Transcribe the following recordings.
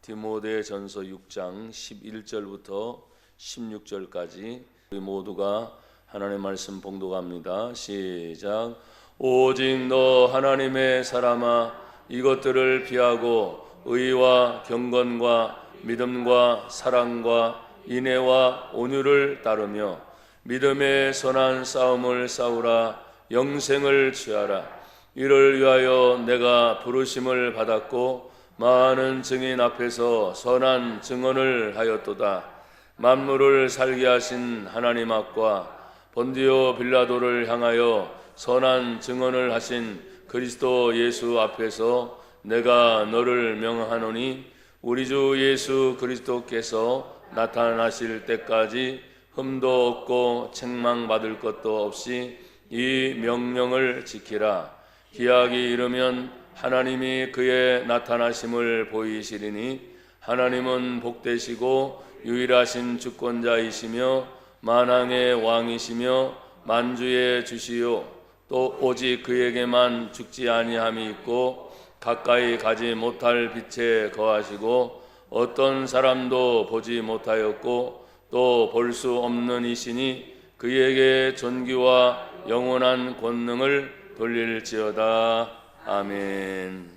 디모데전서 6장 11절부터 16절까지 우리 모두가 하나님의 말씀 봉독합니다. 시작. 오직 너 하나님의 사람아, 이것들을 피하고 의와 경건과 믿음과 사랑과 인애와 온유를 따르며 믿음의 선한 싸움을 싸우라. 영생을 취하라. 이를 위하여 내가 부르심을 받았고 많은 증인 앞에서 선한 증언을 하였도다. 만물을 살게 하신 하나님 앞과 본디오 빌라도를 향하여 선한 증언을 하신 그리스도 예수 앞에서 내가 너를 명하노니, 우리 주 예수 그리스도께서 나타나실 때까지 흠도 없고 책망받을 것도 없이 이 명령을 지키라. 기약이 이르면 하나님이 그의 나타나심을 보이시리니, 하나님은 복되시고 유일하신 주권자이시며 만왕의 왕이시며 만주의 주시요 또 오직 그에게만 죽지 아니함이 있고 가까이 가지 못할 빛에 거하시고 어떤 사람도 보지 못하였고 또 볼 수 없는 이시니 그에게 존귀와 영원한 권능을 돌릴지어다. 아멘.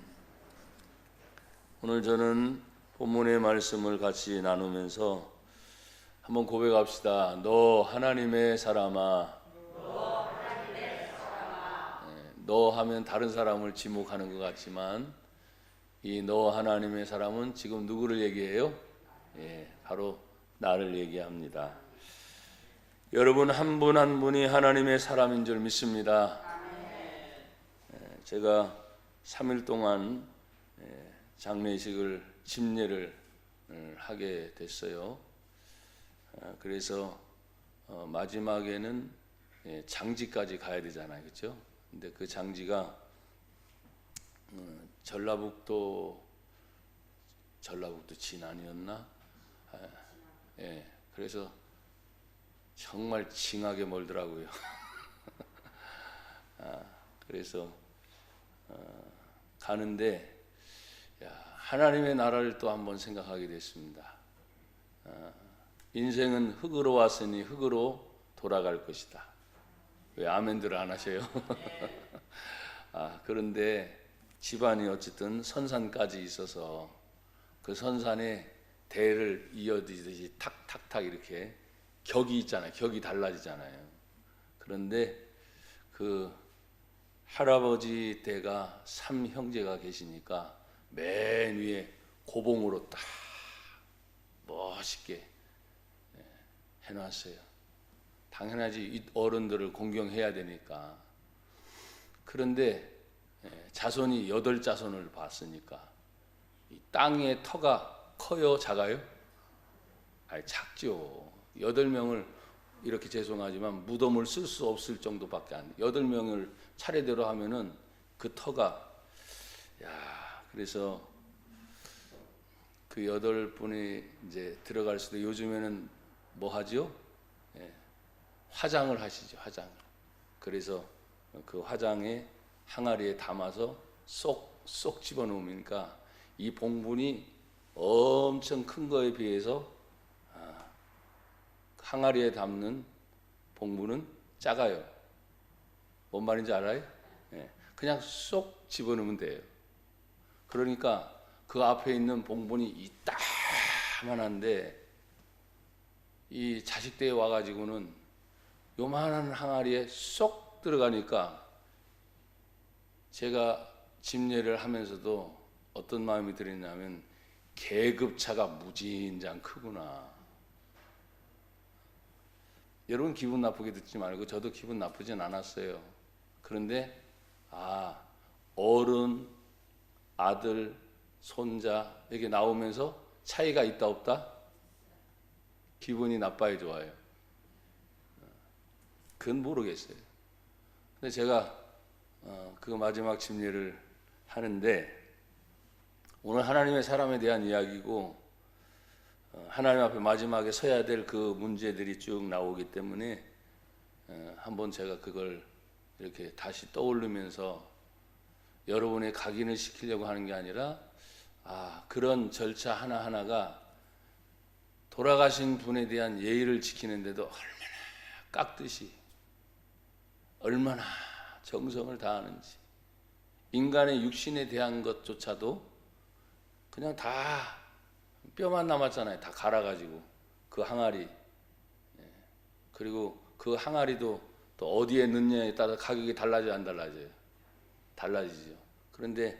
오늘 저는 본문의 말씀을 같이 나누면서 한번 고백합시다. 너 하나님의 사람아. 너 하면 다른 사람을 지목하는 것 같지만 이 너 하나님의 사람은 지금 누구를 얘기해요? 바로 나를 얘기합니다. 여러분 한 분 한 분이 하나님의 사람인 줄 믿습니다. 제가 3일 동안 장례식을 집례를 하게 됐어요. 그래서 마지막에는 장지까지 가야 되잖아요, 그렇죠? 근데 그 장지가 전라북도 진안이었나? 그래서 정말 징하게 멀더라고요. 그래서 가는데 하나님의 나라를 또 한번 생각하게 됐습니다. 인생은 흙으로 왔으니 흙으로 돌아갈 것이다. 왜 아멘들을 안 하셔요? 그런데 집안이 어쨌든 선산까지 있어서 그 선산에 대를 이어지듯이 탁탁탁 이렇게 격이 있잖아요. 격이 달라지잖아요. 그런데 그 할아버지 댁가 3형제가 계시니까 맨 위에 고봉으로 딱 멋있게 해놨어요. 당연하지, 이 어른들을 공경해야 되니까. 그런데 자손이 8자손을 봤으니까 이 땅의 터가 커요, 작아요? 작죠. 8명을 이렇게 죄송하지만 무덤을 쓸 수 없을 정도밖에 안 돼요. 8명을 차례대로 하면은 그 터가 그래서 그 8분이 이제 들어갈 수도, 요즘에는 뭐 하죠? 화장을 하시죠, 화장. 그래서 그 화장에 항아리에 담아서 쏙 집어넣으니까 이 봉분이 엄청 큰 거에 비해서 항아리에 담는 봉분은 작아요. 뭔 말인지 알아요? 그냥 쏙 집어넣으면 돼요. 그러니까 그 앞에 있는 봉분이 이따만한데 이 자식대에 와가지고는 요만한 항아리에 쏙 들어가니까 제가 집례를 하면서도 어떤 마음이 들었냐면 계급차가 무진장 크구나. 여러분 기분 나쁘게 듣지 말고, 저도 기분 나쁘진 않았어요. 그런데 어른, 아들, 손자 이렇게 나오면서 차이가 있다 없다? 기분이 나빠요, 좋아요? 그건 모르겠어요. 근데 제가 그 마지막 집례를 하는데 오늘 하나님의 사람에 대한 이야기고 하나님 앞에 마지막에 서야 될 그 문제들이 쭉 나오기 때문에 한번 제가 그걸 이렇게 다시 떠올리면서 여러분의 각인을 시키려고 하는 게 아니라 그런 절차 하나하나가 돌아가신 분에 대한 예의를 지키는데도 얼마나 깎듯이 얼마나 정성을 다하는지, 인간의 육신에 대한 것조차도 그냥 다 뼈만 남았잖아요. 다 갈아가지고 그 항아리, 그리고 그 항아리도 또 어디에 넣느냐에 따라 가격이 달라져요, 안 달라져요? 달라지죠. 그런데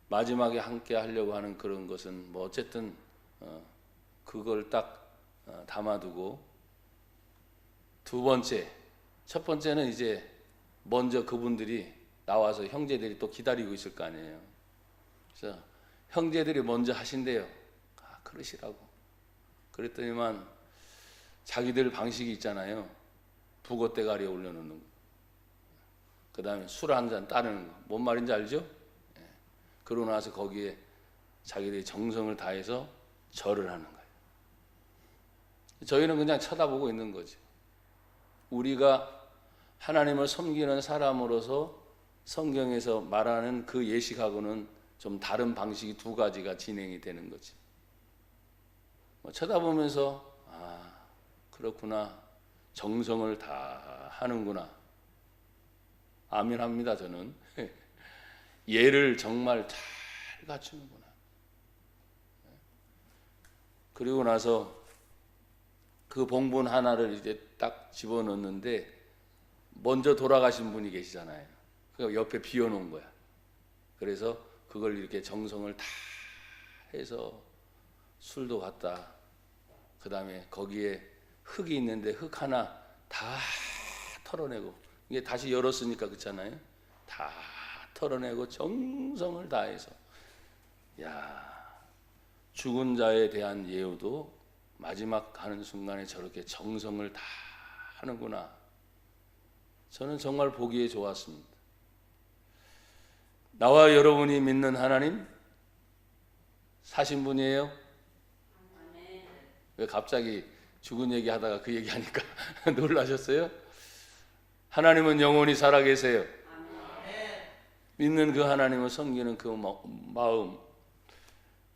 마지막에 함께 하려고 하는 그런 것은 뭐 어쨌든 그걸 딱 담아두고, 두 번째, 첫 번째는 이제 먼저 그분들이 나와서 형제들이 또 기다리고 있을 거 아니에요. 그래서 형제들이 먼저 하신대요. 그러시라고. 그랬더니만 자기들 방식이 있잖아요. 북어대가리에 올려놓는 거. 그 다음에 술 한 잔 따르는 거. 뭔 말인지 알죠? 그러고 나서 거기에 자기들이 정성을 다해서 절을 하는 거예요. 저희는 그냥 쳐다보고 있는 거죠. 우리가 하나님을 섬기는 사람으로서 성경에서 말하는 그 예식하고는 좀 다른 방식이 두 가지가 진행이 되는 거지. 쳐다보면서 그렇구나, 정성을 다 하는구나, 아멘 합니다. 저는 예를 정말 잘 갖추는구나. 그리고 나서 그 봉분 하나를 이제 딱 집어넣는데 먼저 돌아가신 분이 계시잖아요. 그 옆에 비워놓은 거야. 그래서 그걸 이렇게 정성을 다 해서 술도 갖다, 그 다음에 거기에 흙이 있는데 흙 하나 다 털어내고, 이게 다시 열었으니까 그렇잖아요. 다 털어내고 정성을 다해서, 죽은 자에 대한 예우도 마지막 하는 순간에 저렇게 정성을 다 하는구나. 저는 정말 보기에 좋았습니다. 나와 여러분이 믿는 하나님 사신 분이에요? 왜 갑자기 죽은 얘기 하다가 그 얘기 하니까 놀라셨어요? 하나님은 영원히 살아계세요. 믿는 그 하나님을 섬기는 그 마음,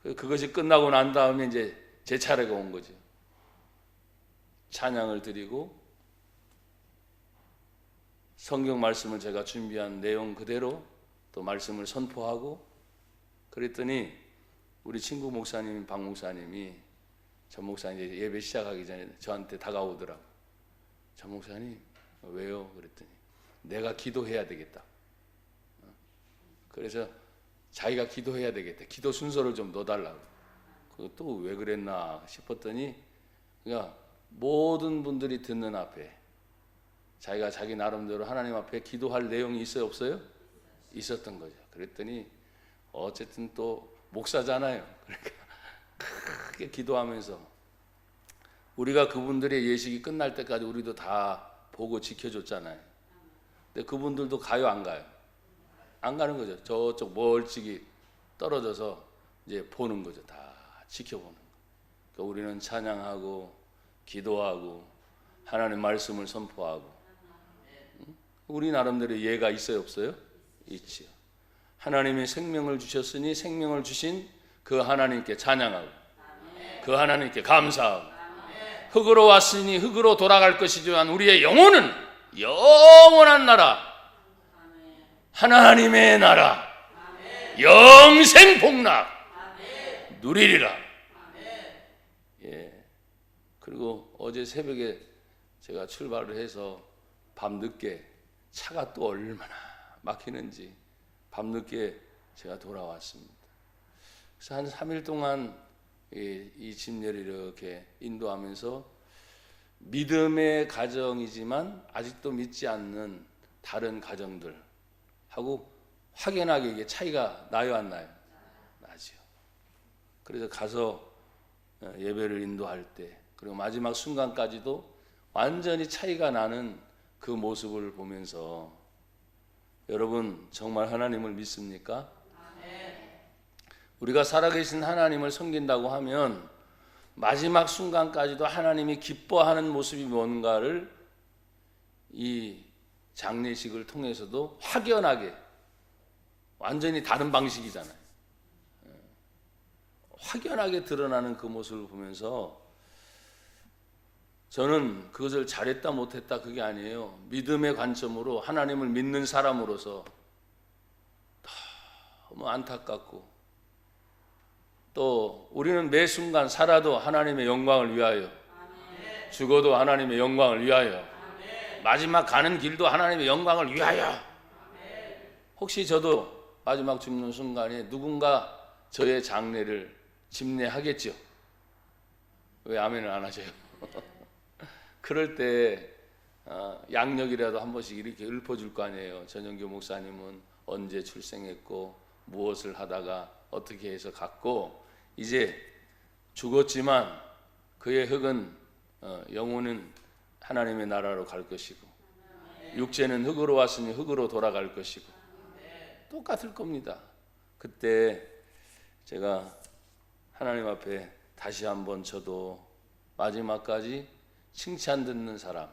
그것이 끝나고 난 다음에 이제 제 차례가 온 거죠. 찬양을 드리고 성경 말씀을 제가 준비한 내용 그대로 또 말씀을 선포하고, 그랬더니 우리 친구 목사님, 박 목사님이, 전 목사님 이제 예배 시작하기 전에 저한테 다가오더라고. 전 목사님 왜요? 그랬더니 내가 기도해야 되겠다. 그래서 자기가 기도해야 되겠다. 기도 순서를 좀 넣어달라고. 또 왜 그랬나 싶었더니, 그러니까 모든 분들이 듣는 앞에 자기가 자기 나름대로 하나님 앞에 기도할 내용이 있어요, 없어요? 있었던 거죠. 그랬더니 어쨌든 또 목사잖아요. 그러니까 크게 기도하면서 우리가 그분들의 예식이 끝날 때까지 우리도 다 보고 지켜줬잖아요. 근데 그분들도 가요, 안 가요? 안 가는 거죠. 저쪽 멀찍이 떨어져서 이제 보는 거죠. 다 지켜보는 거. 그러니까 우리는 찬양하고 기도하고 하나님의 말씀을 선포하고, 우리 나름대로 예가 있어요, 없어요? 있지요. 하나님이 생명을 주셨으니 생명을 주신 그 하나님께 찬양하고 그 하나님께 감사하고, 흙으로 왔으니 흙으로 돌아갈 것이지만 우리의 영혼은 영원한 나라, 하나님의 나라, 영생 복락 누리리라. 그리고 어제 새벽에 제가 출발을 해서 밤늦게 차가 또 얼마나 막히는지 밤늦게 제가 돌아왔습니다. 그래서 한 3일 동안 이 집례를 이렇게 인도하면서 믿음의 가정이지만 아직도 믿지 않는 다른 가정들하고 확연하게 이게 차이가 나요, 안 나요? 나죠. 그래서 가서 예배를 인도할 때, 그리고 마지막 순간까지도 완전히 차이가 나는 그 모습을 보면서, 여러분 정말 하나님을 믿습니까? 우리가 살아계신 하나님을 섬긴다고 하면 마지막 순간까지도 하나님이 기뻐하는 모습이 뭔가를 이 장례식을 통해서도 확연하게, 완전히 다른 방식이잖아요. 확연하게 드러나는 그 모습을 보면서 저는 그것을 잘했다 못했다 그게 아니에요. 믿음의 관점으로 하나님을 믿는 사람으로서 너무 안타깝고, 또 우리는 매 순간 살아도 하나님의 영광을 위하여, 죽어도 하나님의 영광을 위하여, 마지막 가는 길도 하나님의 영광을 위하여. 혹시 저도 마지막 죽는 순간에 누군가 저의 장례를 집례하겠죠? 왜 아멘을 안 하세요? 그럴 때 양력이라도 한 번씩 이렇게 읊어줄 거 아니에요. 전영교 목사님은 언제 출생했고 무엇을 하다가 어떻게 해서 갔고, 이제 죽었지만 그의 흙은 영혼은 하나님의 나라로 갈 것이고, 육체는 흙으로 왔으니 흙으로 돌아갈 것이고, 똑같을 겁니다. 그때 제가 하나님 앞에 다시 한번 저도 마지막까지 칭찬 듣는 사람,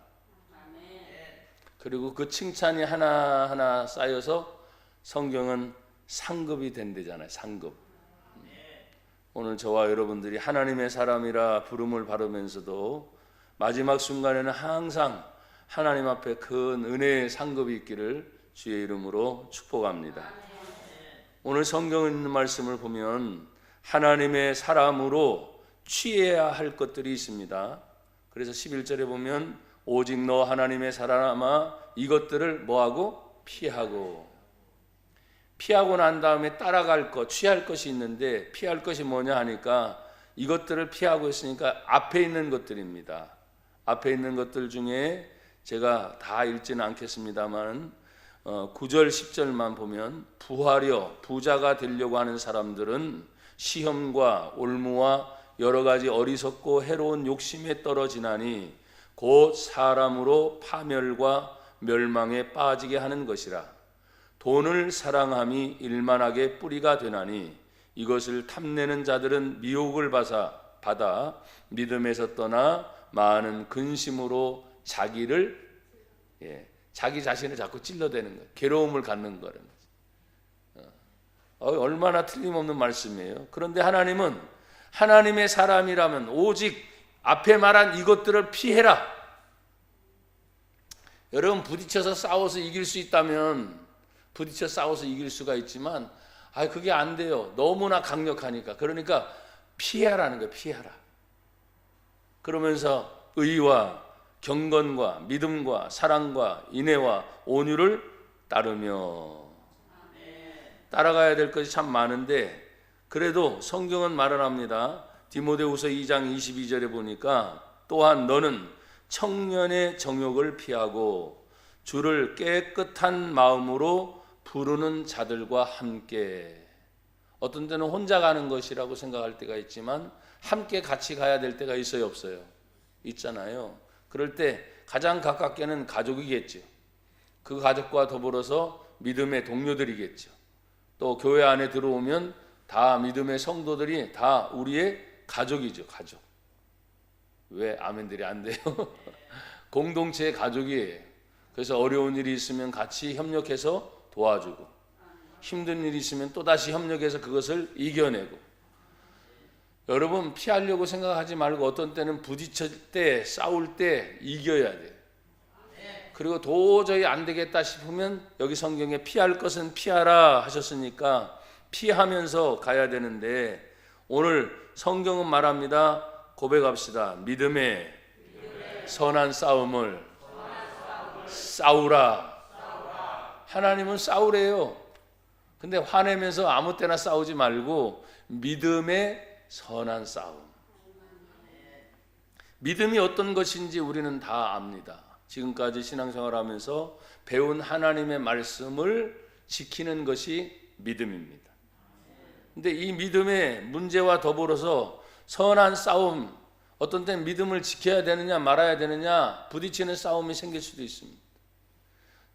그리고 그 칭찬이 하나하나 쌓여서 성경은 상급이 된대잖아요. 상급. 오늘 저와 여러분들이 하나님의 사람이라 부름을 받으면서도 마지막 순간에는 항상 하나님 앞에 큰 은혜의 상급이 있기를 주의 이름으로 축복합니다. 오늘 성경에 있는 말씀을 보면 하나님의 사람으로 취해야 할 것들이 있습니다. 그래서 11절에 보면 오직 너 하나님의 사람아 이것들을 뭐하고? 피하고 난 다음에 따라갈 것, 취할 것이 있는데, 피할 것이 뭐냐 하니까 이것들을 피하고 있으니까 앞에 있는 것들입니다. 앞에 있는 것들 중에 제가 다 읽지는 않겠습니다만 9절 10절만 보면, 부하려 부자가 되려고 하는 사람들은 시험과 올무와 여러 가지 어리석고 해로운 욕심에 떨어지나니 곧 사람으로 파멸과 멸망에 빠지게 하는 것이라. 돈을 사랑함이 일만하게 뿌리가 되나니 이것을 탐내는 자들은 미혹을 받아 믿음에서 떠나 많은 근심으로 자기 자신을 자꾸 찔러대는 거예요. 괴로움을 갖는 거라는 거죠. 얼마나 틀림없는 말씀이에요. 그런데 하나님은 하나님의 사람이라면 오직 앞에 말한 이것들을 피해라. 여러분, 부딪혀서 싸워서 이길 수 있다면 부딪혀 싸워서 이길 수가 있지만 그게 안 돼요. 너무나 강력하니까. 그러니까 피하라는 거예요. 피하라. 그러면서 의와 경건과 믿음과 사랑과 인애와 온유를 따르며, 따라가야 될 것이 참 많은데, 그래도 성경은 말을 합니다. 디모데후서 2장 22절에 보니까 또한 너는 청년의 정욕을 피하고 주를 깨끗한 마음으로 부르는 자들과 함께. 어떤 때는 혼자 가는 것이라고 생각할 때가 있지만 함께 같이 가야 될 때가 있어요, 없어요? 있잖아요. 그럴 때 가장 가깝게는 가족이겠죠. 그 가족과 더불어서 믿음의 동료들이겠죠. 또 교회 안에 들어오면 다 믿음의 성도들이 다 우리의 가족이죠. 가족. 왜 아멘들이 안 돼요? 공동체의 가족이에요. 그래서 어려운 일이 있으면 같이 협력해서 도와주고, 힘든 일이 있으면 또다시 협력해서 그것을 이겨내고. 여러분, 피하려고 생각하지 말고 어떤 때는 부딪힐 때, 싸울 때 이겨야 돼요. 그리고 도저히 안 되겠다 싶으면 여기 성경에 피할 것은 피하라 하셨으니까 피하면서 가야 되는데, 오늘 성경은 말합니다. 고백합시다. 믿음의 선한 싸움을 싸우라. 하나님은 싸우래요. 근데 화내면서 아무 때나 싸우지 말고 믿음의 선한 싸움. 믿음이 어떤 것인지 우리는 다 압니다. 지금까지 신앙생활하면서 배운 하나님의 말씀을 지키는 것이 믿음입니다. 근데 이 믿음의 문제와 더불어서 선한 싸움, 어떤 때는 믿음을 지켜야 되느냐 말아야 되느냐 부딪히는 싸움이 생길 수도 있습니다.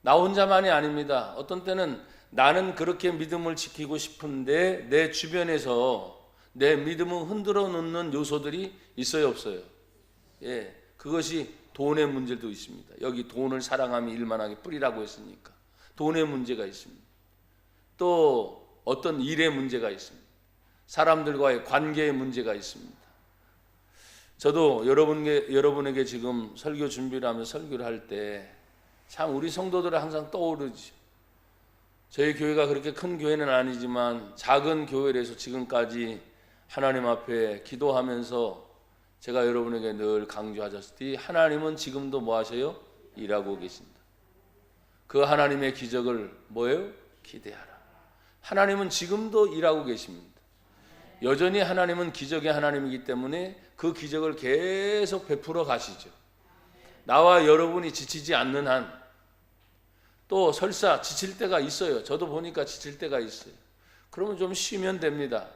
나 혼자만이 아닙니다. 어떤 때는 나는 그렇게 믿음을 지키고 싶은데 내 주변에서 내 믿음을 흔들어 놓는 요소들이 있어요, 없어요? 예, 그것이 돈의 문제도 있습니다. 여기 돈을 사랑함이 일만하게 뿌리라고 했으니까 돈의 문제가 있습니다. 또 어떤 일의 문제가 있습니다. 사람들과의 관계에 문제가 있습니다. 저도 여러분에게 지금 설교 준비를 하면서 설교를 할 때 참 우리 성도들은 항상 떠오르지. 저희 교회가 그렇게 큰 교회는 아니지만 작은 교회에서 지금까지 하나님 앞에 기도하면서 제가 여러분에게 늘 강조하셨듯이 하나님은 지금도 뭐 하세요? 일하고 계신다. 그 하나님의 기적을 뭐예요? 기대하라. 하나님은 지금도 일하고 계십니다. 여전히 하나님은 기적의 하나님이기 때문에 그 기적을 계속 베풀어 가시죠. 나와 여러분이 지치지 않는 한, 또 설사 지칠 때가 있어요. 저도 보니까 지칠 때가 있어요. 그러면 좀 쉬면 됩니다.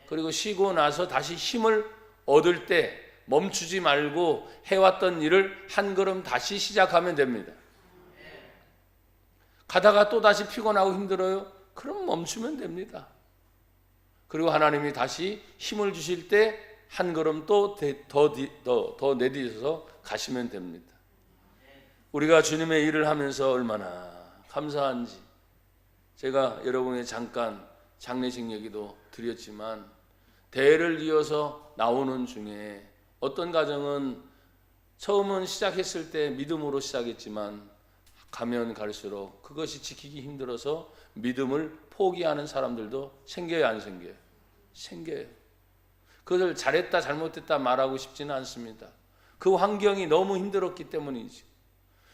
그리고 쉬고 나서 다시 힘을 얻을 때 멈추지 말고 해왔던 일을 한 걸음 다시 시작하면 됩니다. 가다가 또 다시 피곤하고 힘들어요? 그럼 멈추면 됩니다. 그리고 하나님이 다시 힘을 주실 때 한 걸음 또 더 내딛어서 가시면 됩니다. 우리가 주님의 일을 하면서 얼마나 감사한지, 제가 여러분의 잠깐 장례식 얘기도 드렸지만 대를 이어서 나오는 중에 어떤 가정은 처음은 시작했을 때 믿음으로 시작했지만 가면 갈수록 그것이 지키기 힘들어서 믿음을 포기하는 사람들도 생겨요, 안 생겨요? 생겨요. 그것을 잘했다 잘못했다 말하고 싶지는 않습니다. 그 환경이 너무 힘들었기 때문이지.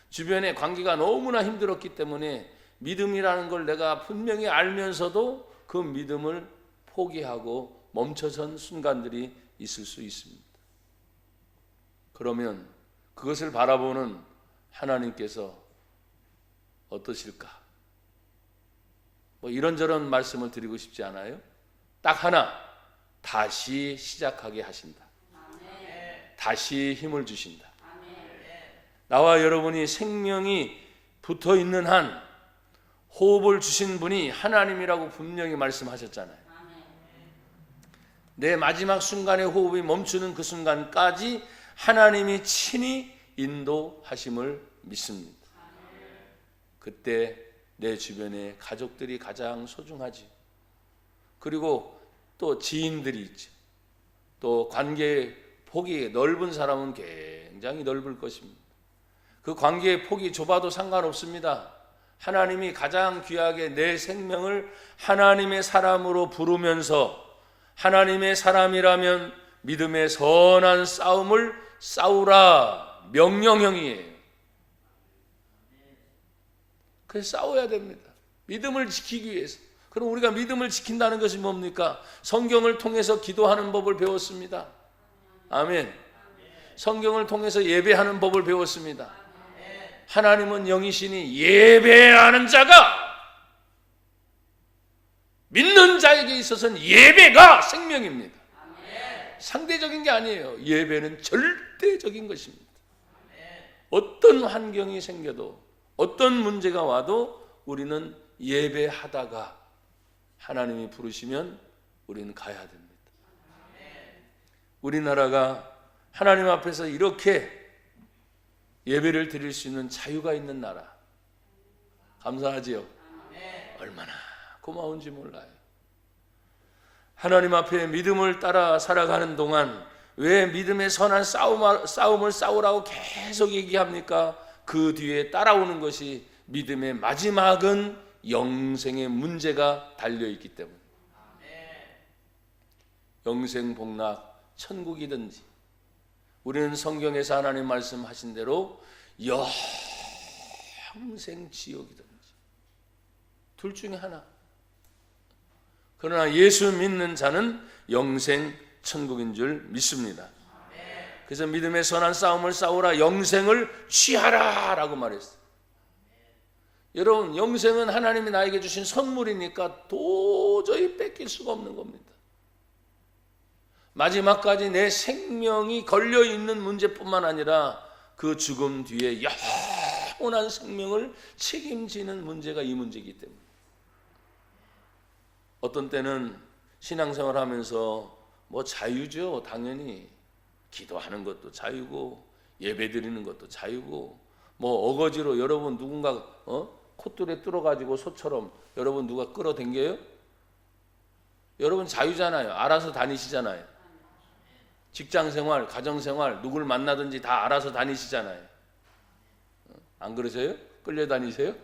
주변의 관계가 너무나 힘들었기 때문에 믿음이라는 걸 내가 분명히 알면서도 그 믿음을 포기하고 멈춰선 순간들이 있을 수 있습니다. 그러면 그것을 바라보는 하나님께서 어떠실까? 뭐 이런저런 말씀을 드리고 싶지 않아요? 딱 하나, 다시 시작하게 하신다. 다시 힘을 주신다. 나와 여러분이 생명이 붙어 있는 한 호흡을 주신 분이 하나님이라고 분명히 말씀하셨잖아요. 내 마지막 순간에 호흡이 멈추는 그 순간까지 하나님이 친히 인도하심을 믿습니다. 그때 내 주변에 가족들이 가장 소중하지. 그리고 또 지인들이 있죠. 또 관계의 폭이 넓은 사람은 굉장히 넓을 것입니다. 그 관계의 폭이 좁아도 상관없습니다. 하나님이 가장 귀하게 내 생명을 하나님의 사람으로 부르면서 하나님의 사람이라면 믿음의 선한 싸움을 싸우라 명령형이에요. 그래서 싸워야 됩니다. 믿음을 지키기 위해서. 그럼 우리가 믿음을 지킨다는 것이 뭡니까? 성경을 통해서 기도하는 법을 배웠습니다. 아멘. 성경을 통해서 예배하는 법을 배웠습니다. 하나님은 영이시니 예배하는 자가, 믿는 자에게 있어서는 예배가 생명입니다. 상대적인 게 아니에요. 예배는 절대적인 것입니다. 어떤 환경이 생겨도 어떤 문제가 와도 우리는 예배하다가 하나님이 부르시면 우리는 가야 됩니다. 우리나라가 하나님 앞에서 이렇게 예배를 드릴 수 있는 자유가 있는 나라, 감사하지요? 얼마나 고마운지 몰라요. 하나님 앞에 믿음을 따라 살아가는 동안 왜 믿음의 선한 싸움을 싸우라고 계속 얘기합니까? 그 뒤에 따라오는 것이 믿음의 마지막은 영생의 문제가 달려있기 때문에. 영생 복락, 천국이든지 우리는 성경에서 하나님 말씀하신 대로 영생 지옥이든지 둘 중에 하나. 그러나 예수 믿는 자는 영생 천국인 줄 믿습니다. 그래서 믿음의 선한 싸움을 싸우라, 영생을 취하라 라고 말했어요. 여러분, 영생은 하나님이 나에게 주신 선물이니까 도저히 뺏길 수가 없는 겁니다. 마지막까지 내 생명이 걸려있는 문제뿐만 아니라 그 죽음 뒤에 영원한 생명을 책임지는 문제가 이 문제이기 때문에. 어떤 때는 신앙생활 하면서 뭐 자유죠. 당연히 기도하는 것도 자유고 예배 드리는 것도 자유고, 뭐 어거지로 여러분 누군가 콧줄에 뚫어가지고 소처럼 여러분 누가 끌어당겨요? 여러분 자유잖아요. 알아서 다니시잖아요. 직장생활, 가정생활, 누굴 만나든지 다 알아서 다니시잖아요. 안 그러세요? 끌려다니세요?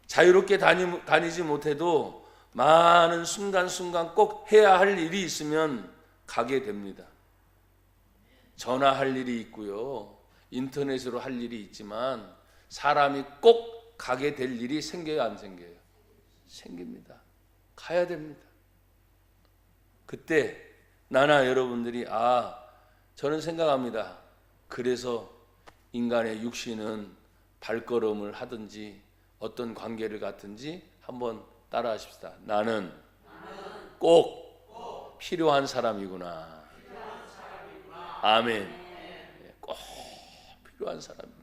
자유롭게 다니지 못해도 많은 순간순간 꼭 해야 할 일이 있으면 가게 됩니다. 전화할 일이 있고요. 인터넷으로 할 일이 있지만 사람이 꼭 가게 될 일이 생겨요, 안 생겨요? 생깁니다. 가야 됩니다. 그때 나나 여러분들이 저는 생각합니다. 그래서 인간의 육신은 발걸음을 하든지 어떤 관계를 갖든지 한번 따라 하십시다. 나는 꼭 필요한 사람이구나. 아멘. 꼭 필요한 사람입니다.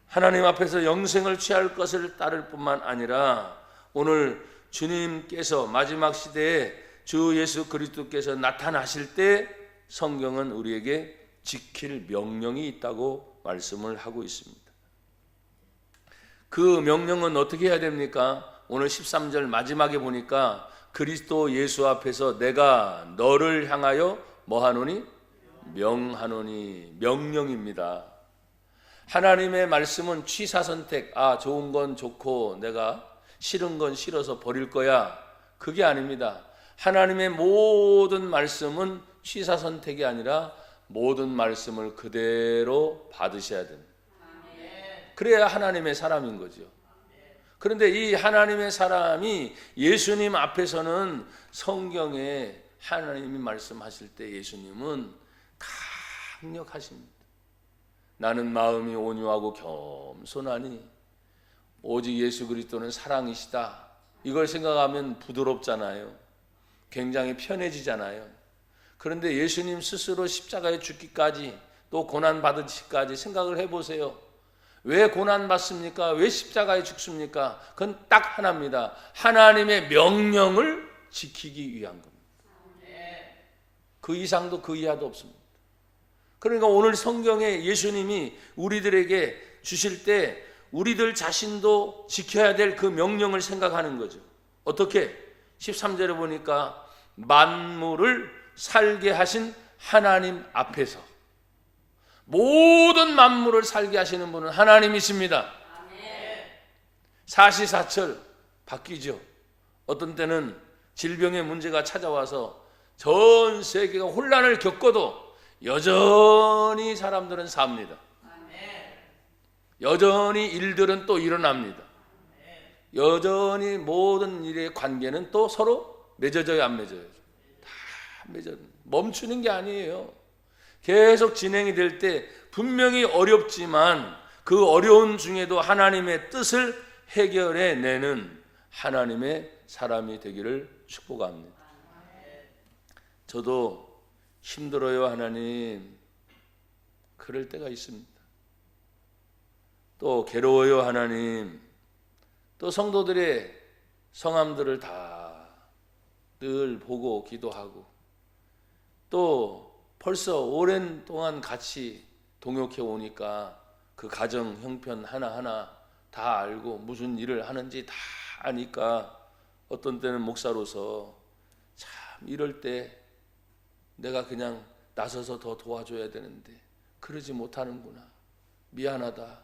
하나님 앞에서 영생을 취할 것을 따를 뿐만 아니라 오늘 주님께서 마지막 시대에 주 예수 그리스도께서 나타나실 때 성경은 우리에게 지킬 명령이 있다고 말씀을 하고 있습니다. 그 명령은 어떻게 해야 됩니까? 오늘 13절 마지막에 보니까 그리스도 예수 앞에서 내가 너를 향하여 뭐하노니? 명하노니. 명령입니다. 하나님의 말씀은 취사선택, 좋은 건 좋고 내가 싫은 건 싫어서 버릴 거야, 그게 아닙니다. 하나님의 모든 말씀은 취사선택이 아니라 모든 말씀을 그대로 받으셔야 됩니다. 그래야 하나님의 사람인 거죠. 그런데 이 하나님의 사람이 예수님 앞에서는 성경에 하나님이 말씀하실 때 예수님은 강력하십니다. 나는 마음이 온유하고 겸손하니 오직 예수 그리스도는 사랑이시다. 이걸 생각하면 부드럽잖아요. 굉장히 편해지잖아요. 그런데 예수님 스스로 십자가에 죽기까지 또 고난받으시기까지 생각을 해보세요. 왜 고난받습니까? 왜 십자가에 죽습니까? 그건 딱 하나입니다. 하나님의 명령을 지키기 위한 겁니다. 그 이상도 그 이하도 없습니다. 그러니까 오늘 성경에 예수님이 우리들에게 주실 때 우리들 자신도 지켜야 될 그 명령을 생각하는 거죠. 어떻게? 13절에 보니까 만물을 살게 하신 하나님 앞에서, 모든 만물을 살게 하시는 분은 하나님이십니다. 사시사철 바뀌죠. 어떤 때는 질병의 문제가 찾아와서 전 세계가 혼란을 겪어도 여전히 사람들은 삽니다. 여전히 일들은 또 일어납니다. 여전히 모든 일의 관계는 또 서로 맺어져요, 안 맺어요? 다 맺어요. 멈추는 게 아니에요. 계속 진행이 될 때 분명히 어렵지만 그 어려운 중에도 하나님의 뜻을 해결해 내는 하나님의 사람이 되기를 축복합니다. 저도 힘들어요, 하나님. 그럴 때가 있습니다. 또 괴로워요, 하나님. 또 성도들의 성함들을 다 늘 보고 기도하고, 또 벌써 오랜 동안 같이 동역해 오니까 그 가정 형편 하나하나 다 알고 무슨 일을 하는지 다 아니까 어떤 때는 목사로서 참 이럴 때 내가 그냥 나서서 더 도와줘야 되는데 그러지 못하는구나. 미안하다.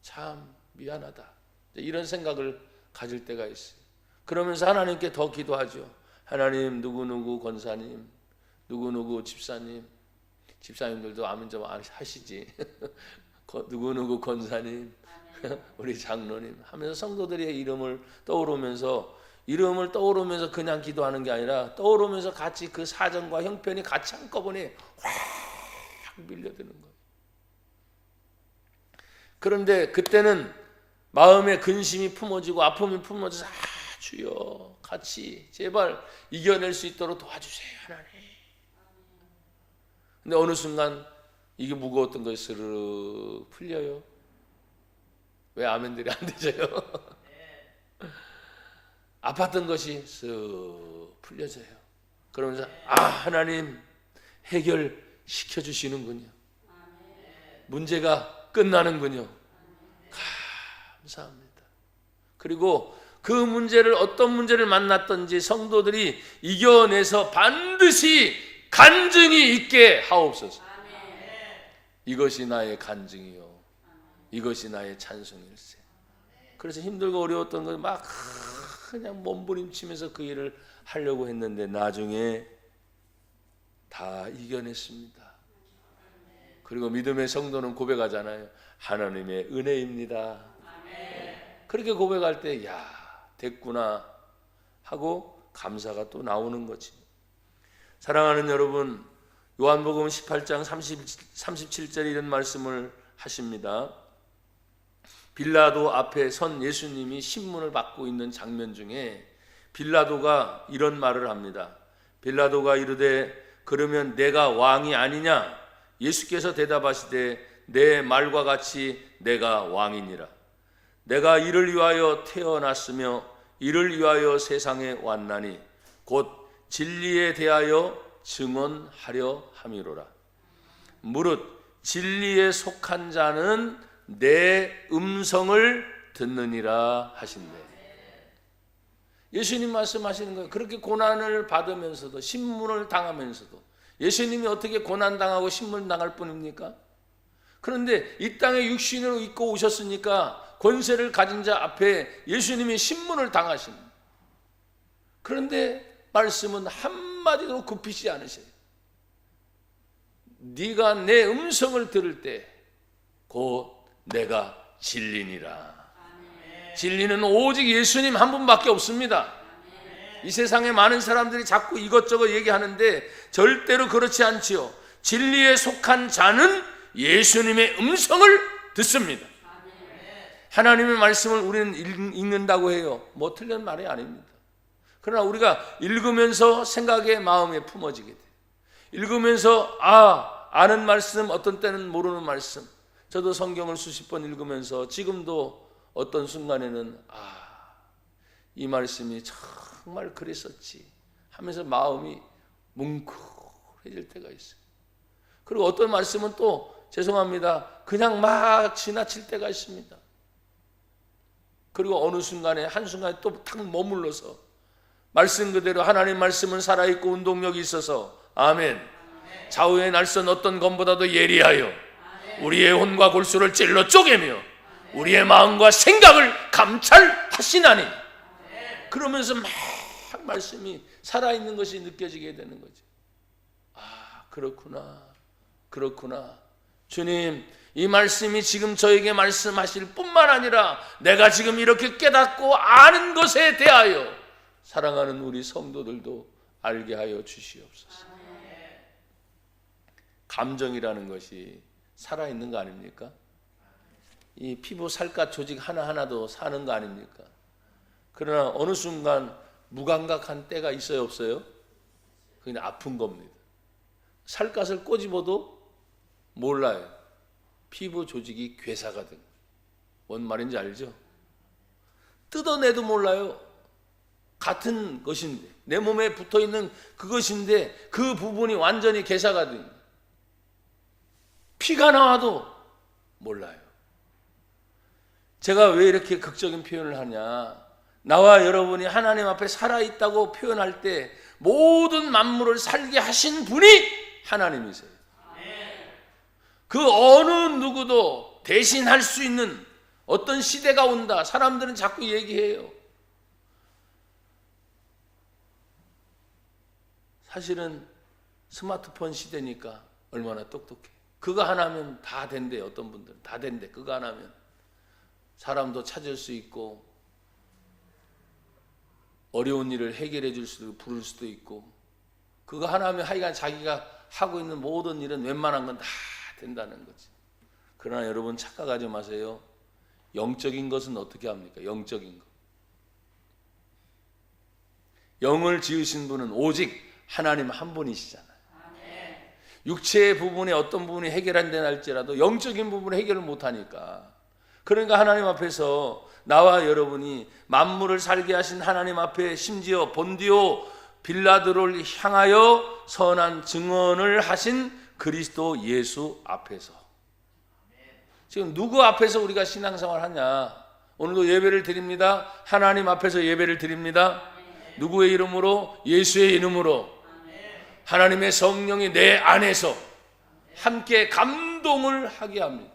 참 미안하다. 이런 생각을 가질 때가 있어요. 그러면서 하나님께 더 기도하죠. 하나님, 누구누구 권사님, 누구누구 집사님, 집사님들도 아멘 좀 하시지. 누구누구 권사님, 우리 장로님 하면서 성도들의 이름을 떠오르면서 그냥 기도하는 게 아니라 떠오르면서 같이 그 사정과 형편이 같이 한꺼번에 확 밀려드는 거예요. 그런데 그때는 마음의 근심이 품어지고 아픔이 품어져서 주여 같이 제발 이겨낼 수 있도록 도와주세요, 하나님. 근데 어느 순간 이게 무거웠던 것이 스르르 풀려요. 왜 아멘들이 안 되져요? 아팠던 것이 쓱 풀려져요. 그러면서 하나님 해결시켜 주시는군요. 문제가 끝나는군요. 감사합니다. 그리고 그 문제를 어떤 문제를 만났든지 성도들이 이겨내서 반드시 간증이 있게 하옵소서. 이것이 나의 간증이요, 이것이 나의 찬송일세. 그래서 힘들고 어려웠던 걸 막 그냥 몸부림치면서 그 일을 하려고 했는데 나중에 다 이겨냈습니다. 그리고 믿음의 성도는 고백하잖아요. 하나님의 은혜입니다. 그렇게 고백할 때 야, 됐구나 하고 감사가 또 나오는 거지. 사랑하는 여러분, 요한복음 18장 37절에 이런 말씀을 하십니다. 빌라도 앞에 선 예수님이 신문을 받고 있는 장면 중에 빌라도가 이런 말을 합니다. 빌라도가 이르되 그러면 내가 왕이 아니냐? 예수께서 대답하시되 내 말과 같이 내가 왕이니라. 내가 이를 위하여 태어났으며 이를 위하여 세상에 왔나니 곧 진리에 대하여 증언하려 함이로라. 무릇 진리에 속한 자는 내 음성을 듣느니라 하신대. 예수님 말씀하시는 거예요. 그렇게 고난을 받으면서도, 신문을 당하면서도, 예수님이 어떻게 고난당하고 신문당할 뿐입니까? 그런데 이 땅에 육신으로 입고 오셨으니까 권세를 가진 자 앞에 예수님이 신문을 당하십니다. 그런데 말씀은 한마디도 굽히지 않으세요. 네가 내 음성을 들을 때 곧 내가 진리니라. 진리는 오직 예수님 한 분밖에 없습니다. 이 세상에 많은 사람들이 자꾸 이것저것 얘기하는데 절대로 그렇지 않지요. 진리에 속한 자는 예수님의 음성을 듣습니다. 하나님의 말씀을 우리는 읽는다고 해요. 뭐 틀린 말이 아닙니다. 그러나 우리가 읽으면서 생각의 마음에 품어지게 돼요. 읽으면서 아는 말씀, 어떤 때는 모르는 말씀. 저도 성경을 수십 번 읽으면서 지금도 어떤 순간에는 이 말씀이 정말 그랬었지 하면서 마음이 뭉클해질 때가 있어요. 그리고 어떤 말씀은 또 죄송합니다, 그냥 막 지나칠 때가 있습니다. 그리고 어느 순간에 한순간에 또 탁 머물러서 말씀 그대로 하나님 말씀은 살아있고 운동력이 있어서 아멘. 좌우의 날선 어떤 검보다도 예리하여 우리의 혼과 골수를 찔러 쪼개며 우리의 마음과 생각을 감찰하시나니. 그러면서 막 말씀이 살아있는 것이 느껴지게 되는 거죠. 그렇구나. 주님, 이 말씀이 지금 저에게 말씀하실 뿐만 아니라 내가 지금 이렇게 깨닫고 아는 것에 대하여 사랑하는 우리 성도들도 알게 하여 주시옵소서. 감정이라는 것이 살아있는 거 아닙니까? 이 피부 살갗 조직 하나하나도 사는 거 아닙니까? 그러나 어느 순간 무감각한 때가 있어요, 없어요? 그냥 아픈 겁니다. 살갗을 꼬집어도 몰라요. 피부 조직이 괴사가 된. 뭔 말인지 알죠? 뜯어내도 몰라요. 같은 것인데, 내 몸에 붙어있는 그것인데 그 부분이 완전히 괴사가 된. 피가 나와도 몰라요. 제가 왜 이렇게 극적인 표현을 하냐? 나와 여러분이 하나님 앞에 살아있다고 표현할 때 모든 만물을 살게 하신 분이 하나님이세요. 그 어느 누구도 대신할 수 있는 어떤 시대가 온다. 사람들은 자꾸 얘기해요. 사실은 스마트폰 시대니까 얼마나 똑똑해. 그거 하나면 다 된대. 어떤 분들은 다 된대. 그거 하나면 사람도 찾을 수 있고 어려운 일을 해결해 줄 수도 있고 부를 수도 있고, 그거 하나면 하여간 자기가 하고 있는 모든 일은 웬만한 건 다 된다는 거지. 그러나 여러분 착각하지 마세요. 영적인 것은 어떻게 합니까? 영적인 것. 영을 지으신 분은 오직 하나님 한 분이시잖아요. 육체의 부분에 어떤 부분이 해결 안 되나 할지라도 영적인 부분을 해결을 못하니까. 그러니까 하나님 앞에서 나와 여러분이 만물을 살게 하신 하나님 앞에 심지어 본디오 빌라도를 향하여 선한 증언을 하신 그리스도 예수 앞에서, 지금 누구 앞에서 우리가 신앙생활 하냐? 오늘도 예배를 드립니다. 하나님 앞에서 예배를 드립니다. 누구의 이름으로? 예수의 이름으로. 하나님의 성령이 내 안에서 함께 감동을 하게 합니다.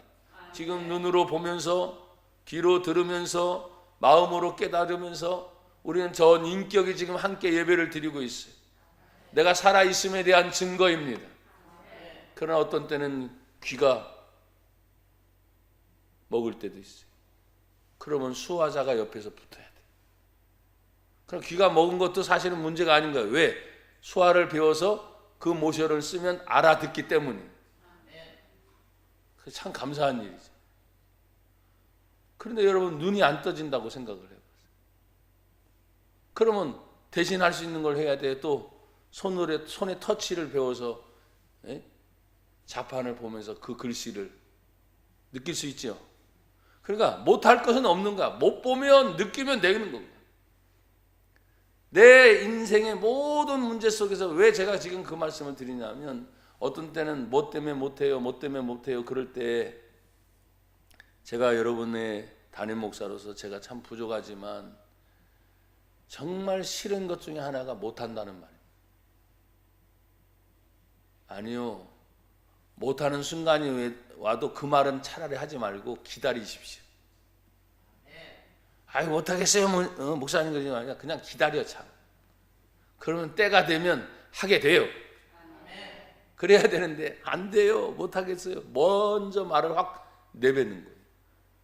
지금 눈으로 보면서, 귀로 들으면서, 마음으로 깨달으면서 우리는 전 인격이 지금 함께 예배를 드리고 있어요. 내가 살아있음에 대한 증거입니다. 그러나 어떤 때는 귀가 먹을 때도 있어요. 그러면 수화자가 옆에서 붙어야 돼. 그럼 귀가 먹은 것도 사실은 문제가 아닌 거예요. 왜? 수화를 배워서 그 모셔를 쓰면 알아듣기 때문이에요. 참 감사한 일이죠. 그런데 여러분, 눈이 안 떠진다고 생각을 해보세요. 그러면 대신할 수 있는 걸 해야 돼. 또 손에 터치를 배워서 자판을 보면서 그 글씨를 느낄 수 있죠. 그러니까 못할 것은 없는 거야. 못 보면 느끼면 되는 겁니다. 내 인생의 모든 문제 속에서 왜 제가 지금 그 말씀을 드리냐면, 어떤 때는 뭐 때문에 못해요, 뭐 때문에 못해요 그럴 때 제가 여러분의 담임 목사로서 제가 참 부족하지만 정말 싫은 것 중에 하나가 못한다는 말입니다. 아니요, 못하는 순간이 와도 그 말은 차라리 하지 말고 기다리십시오. 아유, 못하겠어요 목사님, 그러지 말고 그냥 기다려. 참 그러면 때가 되면 하게 돼요. 그래야 되는데 안 돼요, 못하겠어요. 먼저 말을 확 내뱉는 거예요.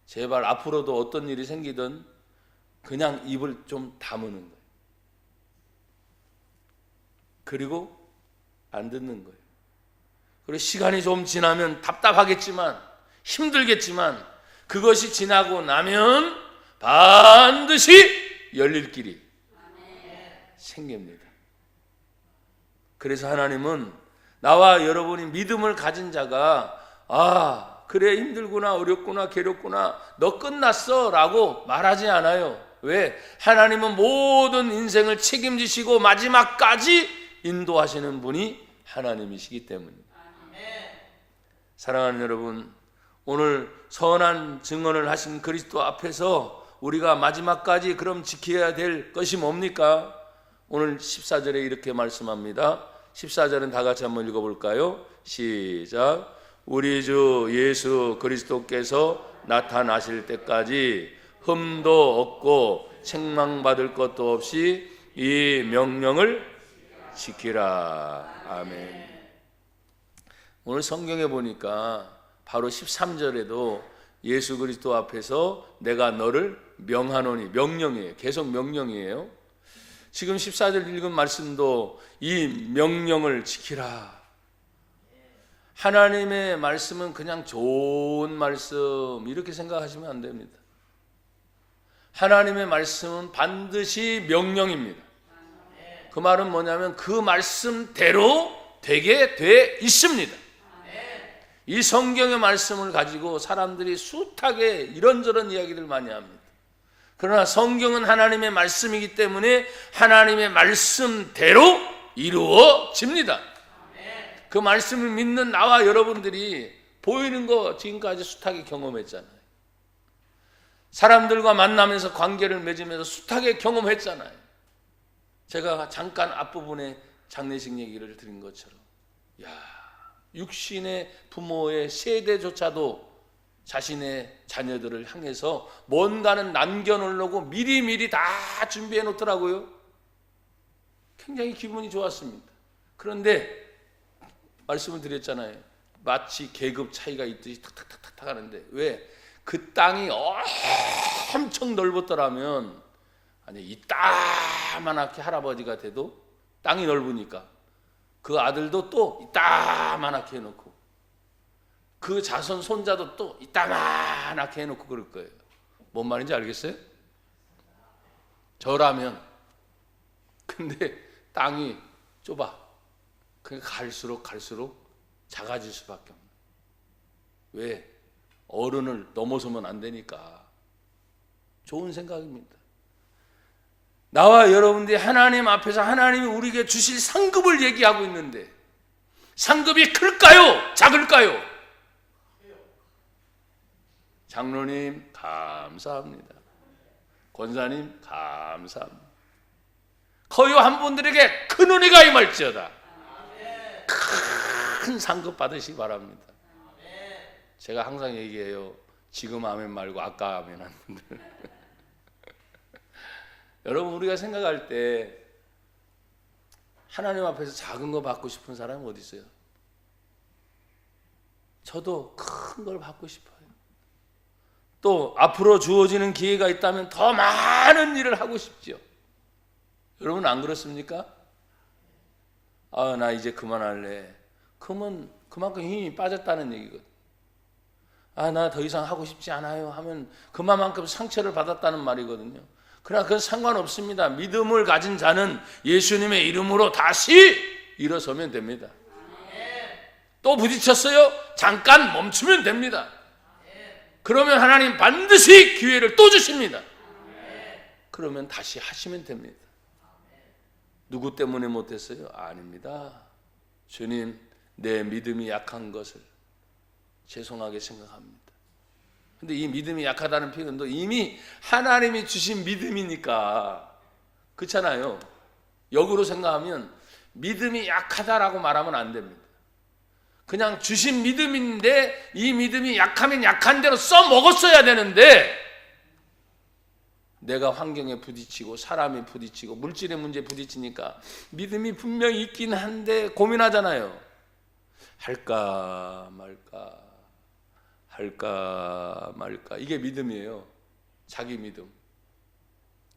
제발 앞으로도 어떤 일이 생기든 그냥 입을 좀 다무는 거예요. 그리고 안 듣는 거예요. 그리고 시간이 좀 지나면 답답하겠지만, 힘들겠지만 그것이 지나고 나면 반드시 열릴 길이 생깁니다. 그래서 하나님은 나와 여러분이 믿음을 가진 자가 그래, 힘들구나, 어렵구나, 괴롭구나, 너 끝났어 라고 말하지 않아요. 왜? 하나님은 모든 인생을 책임지시고 마지막까지 인도하시는 분이 하나님이시기 때문입니다. 사랑하는 여러분, 오늘 선한 증언을 하신 그리스도 앞에서 우리가 마지막까지 그럼 지켜야 될 것이 뭡니까? 오늘 14절에 이렇게 말씀합니다. 14절은 다 같이 한번 읽어볼까요? 시작. 우리 주 예수 그리스도께서 나타나실 때까지 흠도 없고 책망받을 것도 없이 이 명령을 지키라. 아멘. 오늘 성경에 보니까 바로 13절에도 예수 그리스도 앞에서 내가 너를 명하노니, 명령이에요. 계속 명령이에요. 지금 14절 읽은 말씀도 이 명령을 지키라. 하나님의 말씀은 그냥 좋은 말씀 이렇게 생각하시면 안 됩니다. 하나님의 말씀은 반드시 명령입니다. 그 말은 뭐냐면 그 말씀대로 되게 돼 있습니다. 이 성경의 말씀을 가지고 사람들이 숱하게 이런저런 이야기를 많이 합니다. 그러나 성경은 하나님의 말씀이기 때문에 하나님의 말씀대로 이루어집니다. 그 말씀을 믿는 나와 여러분들이 보이는 거 지금까지 숱하게 경험했잖아요. 사람들과 만나면서 관계를 맺으면서 숱하게 경험했잖아요. 제가 잠깐 앞부분에 장례식 얘기를 드린 것처럼, 육신의 부모의 세대조차도 자신의 자녀들을 향해서 뭔가는 남겨놓으려고 미리미리 다 준비해 놓더라고요. 굉장히 기분이 좋았습니다. 그런데 말씀을 드렸잖아요. 마치 계급 차이가 있듯이 탁탁탁탁 하는데, 왜? 그 땅이 엄청 넓었더라면, 아니 이따만하게 할아버지가 돼도 땅이 넓으니까 그 아들도 또 이따만하게 해놓고 그 자손 손자도 또 이따만하게 해놓고 그럴 거예요. 뭔 말인지 알겠어요? 저라면. 근데 땅이 좁아. 그러니까 갈수록 작아질 수밖에 없는. 왜? 어른을 넘어서면 안 되니까. 좋은 생각입니다. 나와 여러분들이 하나님 앞에서 하나님이 우리에게 주실 상급을 얘기하고 있는데, 상급이 클까요? 작을까요? 장로님 감사합니다. 권사님 감사합니다. 거요한 분들에게 큰 은혜가 임할지어다. 큰 상급 받으시기 바랍니다. 제가 항상 얘기해요. 지금 아멘 말고 아까 아멘 한 분들. 여러분, 우리가 생각할 때 하나님 앞에서 작은 거 받고 싶은 사람이 어디 있어요? 저도 큰 걸 받고 싶어요. 또 앞으로 주어지는 기회가 있다면 더 많은 일을 하고 싶죠. 여러분 안 그렇습니까? 아, 나 이제 그만할래. 그러면 그만큼 힘이 빠졌다는 얘기거든. 아, 나 더 이상 하고 싶지 않아요 하면 그만큼 상처를 받았다는 말이거든요. 그러나 그건 상관없습니다. 믿음을 가진 자는 예수님의 이름으로 다시 일어서면 됩니다. 또 부딪혔어요? 잠깐 멈추면 됩니다. 그러면 하나님 반드시 기회를 또 주십니다. 그러면 다시 하시면 됩니다. 누구 때문에 못했어요? 아닙니다. 주님, 내 믿음이 약한 것을 죄송하게 생각합니다. 근데 이 믿음이 약하다는 표현도 이미 하나님이 주신 믿음이니까 그렇잖아요. 역으로 생각하면 믿음이 약하다라고 말하면 안 됩니다. 그냥 주신 믿음인데 이 믿음이 약하면 약한 대로 써먹었어야 되는데 내가 환경에 부딪히고 사람이 부딪히고 물질의 문제에 부딪히니까 믿음이 분명히 있긴 한데 고민하잖아요. 할까 말까 할까 말까. 이게 믿음이에요. 자기 믿음.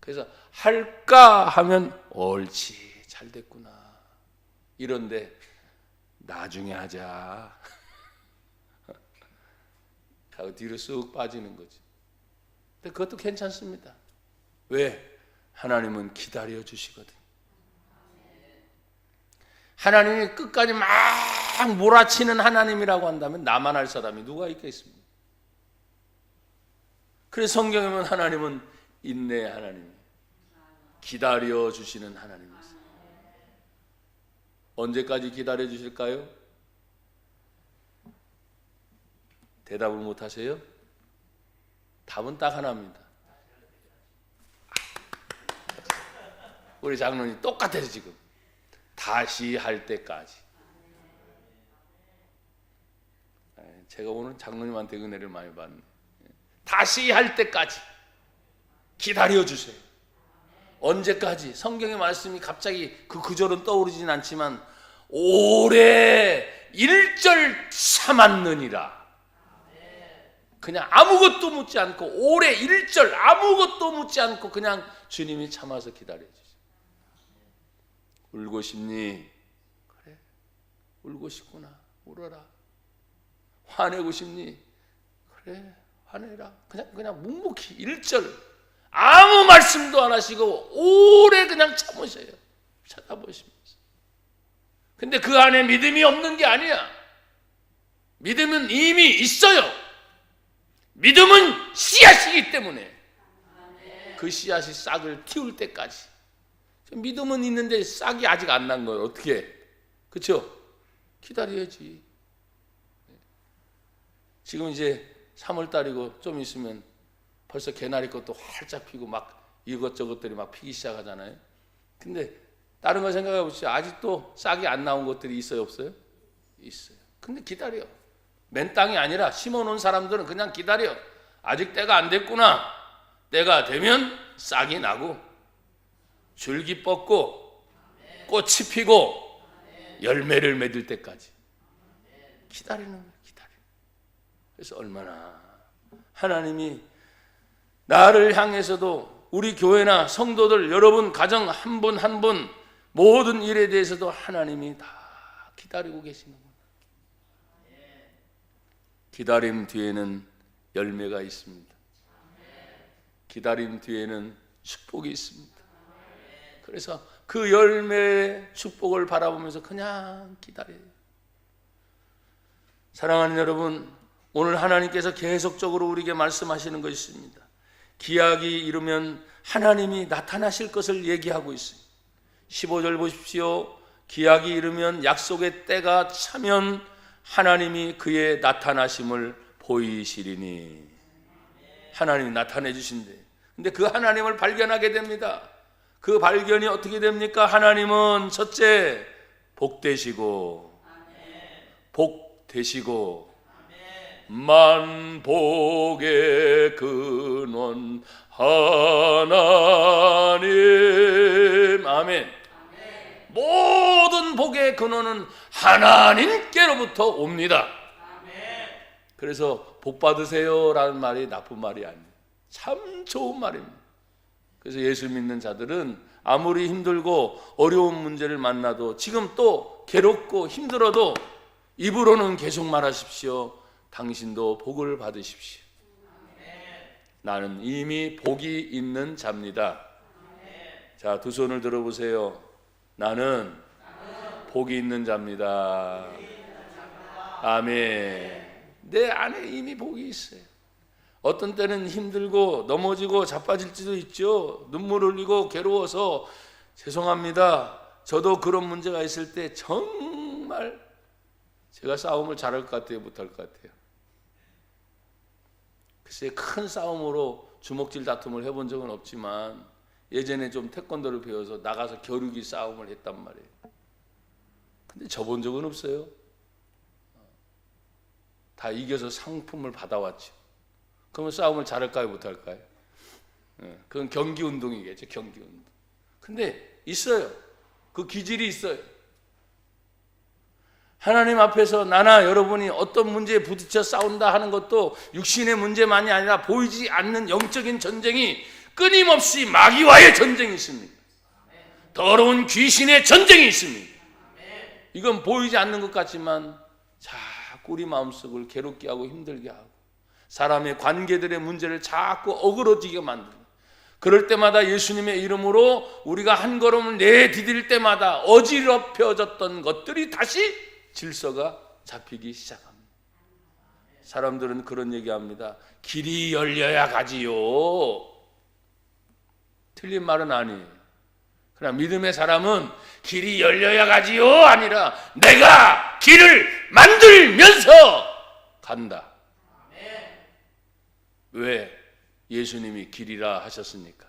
그래서 할까 하면 옳지 잘 됐구나 이런데 나중에 하자 하고 뒤로 쑥 빠지는 거지. 근데 그것도 괜찮습니다. 왜? 하나님은 기다려 주시거든. 하나님이 끝까지 막 몰아치는 하나님이라고 한다면 나만 할 사람이 누가 있겠습니까? 그래서 성경에 보면 하나님은 인내 하나님, 기다려 주시는 하나님이세요. 언제까지 기다려 주실까요? 대답을 못 하세요? 답은 딱 하나입니다. 우리 장로님 똑같아요 지금. 다시 할 때까지. 제가 오늘 장로님한테 은혜를 많이 받네. 다시 할 때까지 기다려 주세요. 언제까지? 성경의 말씀이 갑자기 그 구절은 떠오르진 않지만 오래 1절 참았느니라. 그냥 아무것도 묻지 않고 오래 1절 아무것도 묻지 않고 그냥 주님이 참아서 기다려 주세요. 울고 싶니? 그래, 울고 싶구나. 울어라. 화내고 싶니? 그래, 화내라. 그냥 묵묵히 1절 아무 말씀도 안 하시고 오래 그냥 참으셔요. 쳐다보시면서. 근데 그 안에 믿음이 없는 게 아니야. 믿음은 이미 있어요. 믿음은 씨앗이기 때문에 그 씨앗이 싹을 틔울 때까지. 믿음은 있는데 싹이 아직 안 난 거예요. 어떻게 해? 그렇죠? 기다려야지. 지금 이제 3월달이고 좀 있으면 벌써 개나리 꽃도 활짝 피고 막 이것저것들이 막 피기 시작하잖아요. 근데 다른 거 생각해 보시죠. 아직도 싹이 안 나온 것들이 있어요, 없어요? 있어요. 근데 기다려. 맨 땅이 아니라 심어놓은 사람들은 그냥 기다려. 아직 때가 안 됐구나. 때가 되면 싹이 나고 줄기 뻗고 꽃이 피고 열매를 맺을 때까지 기다리는 거예요. 기다려. 그래서 얼마나 하나님이 나를 향해서도 우리 교회나 성도들 여러분 가정 한 분 한 분 모든 일에 대해서도 하나님이 다 기다리고 계시는구나. 기다림 뒤에는 열매가 있습니다. 기다림 뒤에는 축복이 있습니다. 그래서 그 열매의 축복을 바라보면서 그냥 기다려요. 사랑하는 여러분, 오늘 하나님께서 계속적으로 우리에게 말씀하시는 것이 있습니다. 기약이 이르면 하나님이 나타나실 것을 얘기하고 있어요. 15절 보십시오. 기약이 이르면 약속의 때가 차면 하나님이 그의 나타나심을 보이시리니. 하나님이 나타내 주신대. 근데 그 하나님을 발견하게 됩니다. 그 발견이 어떻게 됩니까? 하나님은 첫째, 복되시고 만복의 근원 하나님. 아멘. 모든 복의 근원은 하나님께로부터 옵니다. 그래서 복 받으세요 라는 말이 나쁜 말이 아니에요. 참 좋은 말입니다. 그래서 예수 믿는 자들은 아무리 힘들고 어려운 문제를 만나도, 지금 또 괴롭고 힘들어도 입으로는 계속 말하십시오. 당신도 복을 받으십시오. 나는 이미 복이 있는 자입니다. 자, 두 손을 들어보세요. 나는 복이 있는 자입니다. 아멘. 내 안에 이미 복이 있어요. 어떤 때는 힘들고 넘어지고 자빠질지도 있죠. 눈물 흘리고 괴로워서 죄송합니다. 저도 그런 문제가 있을 때 정말 제가 싸움을 잘할 것 같아요, 못할 것 같아요? 글쎄, 큰 싸움으로 주먹질 다툼을 해본 적은 없지만 예전에 좀 태권도를 배워서 나가서 겨루기 싸움을 했단 말이에요. 근데 져본 적은 없어요. 다 이겨서 상품을 받아왔죠. 그러면 싸움을 잘할까요, 못할까요? 그건 경기 운동이겠죠, 경기 운동. 근데 있어요. 그 기질이 있어요. 하나님 앞에서 나나 여러분이 어떤 문제에 부딪혀 싸운다 하는 것도 육신의 문제만이 아니라 보이지 않는 영적인 전쟁이 끊임없이 마귀와의 전쟁이 있습니다. 더러운 귀신의 전쟁이 있습니다. 이건 보이지 않는 것 같지만 자꾸 우리 마음속을 괴롭게 하고 힘들게 하고 사람의 관계들의 문제를 자꾸 어그러지게 만듭니다. 그럴 때마다 예수님의 이름으로 우리가 한 걸음을 내디딜 때마다 어지럽혀졌던 것들이 다시 질서가 잡히기 시작합니다. 사람들은 그런 얘기합니다. 길이 열려야 가지요. 틀린 말은 아니에요. 그러나 믿음의 사람은 길이 열려야 가지요 아니라 내가 길을 만들면서 간다. 왜? 예수님이 길이라 하셨으니까.